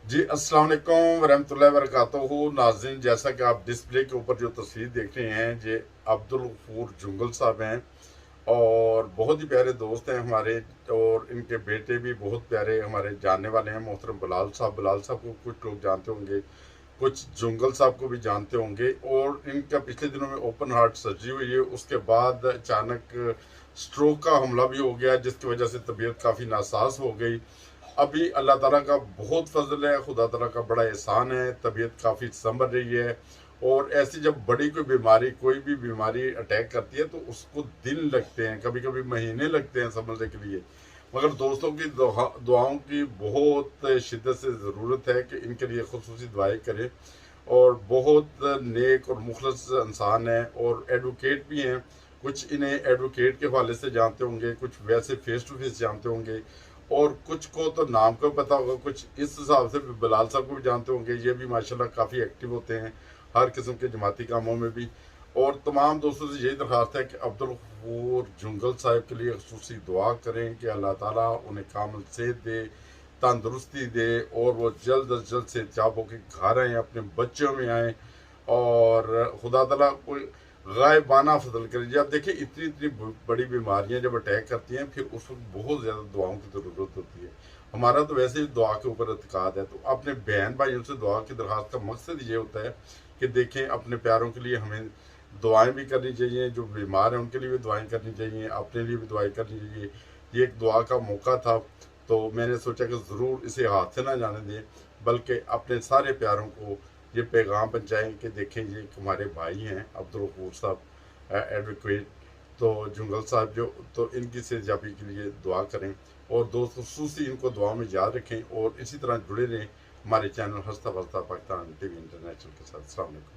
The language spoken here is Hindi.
जी अस्सलाम वालेकुम वरहमतुल्लाहि वबरकातुहू। नाज़रीन, जैसा कि आप डिस्प्ले के ऊपर जो तस्वीर देख रहे हैं, ये अब्दुल गफूर जुंगल साहब हैं और बहुत ही प्यारे दोस्त हैं हमारे। और इनके बेटे भी बहुत प्यारे हमारे जानने वाले हैं, मोहतरम बिलाल साहब को कुछ लोग जानते होंगे, कुछ जुंगल साहब को भी जानते होंगे। और इनका पिछले दिनों में ओपन हार्ट सर्जरी हुई है, उसके बाद अचानक स्ट्रोक का हमला भी हो गया, जिसकी वजह से तबीयत काफ़ी नासाज हो गई। अभी अल्लाह ताला का बहुत फजल है, खुदा ताला का बड़ा एहसान है, तबीयत काफ़ी संभल रही है। और ऐसी जब बड़ी कोई भी बीमारी अटैक करती है तो उसको दिन लगते हैं, कभी कभी महीने लगते हैं संभलने के लिए। मगर दोस्तों की दुआओं की बहुत शिद्दत से ज़रूरत है कि इनके लिए खुसूसी दुआएं करें। और बहुत नेक और मुखलस इंसान है और एडवोकेट भी हैं। कुछ इन्हें एडवोकेट के हवाले से जानते होंगे, कुछ वैसे फेस टू फेस जानते होंगे, और कुछ को तो नाम का पता होगा, कुछ इस हिसाब से भी बिलाल साहब को भी जानते होंगे। ये भी माशाल्लाह काफ़ी एक्टिव होते हैं हर किस्म के जमाती कामों में भी। और तमाम दोस्तों से यही दरख्वास्त है कि अब्दुल गफूर जुंगल साहब के लिए खुसूसी दुआ करें कि अल्लाह ताला उन्हें कामिल सेहत दे, तंदुरुस्ती दे, और वो जल्द अज जल्द से चाप होकर घर आएँ, अपने बच्चों में आएँ, और खुदा ताला कोई गायबाना फजल करे। जब देखिए इतनी इतनी बड़ी बीमारियां जब अटैक करती हैं, फिर उस वक्त बहुत ज़्यादा दुआओं की ज़रूरत होती है। हमारा तो वैसे ही दुआ के ऊपर एतकाद है, तो अपने बहन भाइयों से दुआ की दरख्वास्त का मकसद ये होता है कि देखें, अपने प्यारों के लिए हमें दुआएं भी करनी चाहिए, जो बीमार हैं उनके लिए भी दुआएं करनी चाहिए, अपने लिए भी दुआएं करनी चाहिए। ये एक दुआ का मौका था, तो मैंने सोचा कि ज़रूर इसे हाथ से ना जाने दें, बल्कि अपने सारे प्यारों को ये पैगाम पहुँचाएँ कि देखें, ये हमारे भाई हैं अब्दुल गफूर साहब, एडवोकेट। तो जुंगल साहब जो, तो इनकी सेहतयाबी के लिए दुआ करें। और दोस्त खुसूसी इनको दुआ में याद रखें और इसी तरह जुड़े रहें हमारे चैनल हंसता बसता पाकिस्तान टीवी इंटरनेशनल के साथ। अस्सलाम वालेकुम।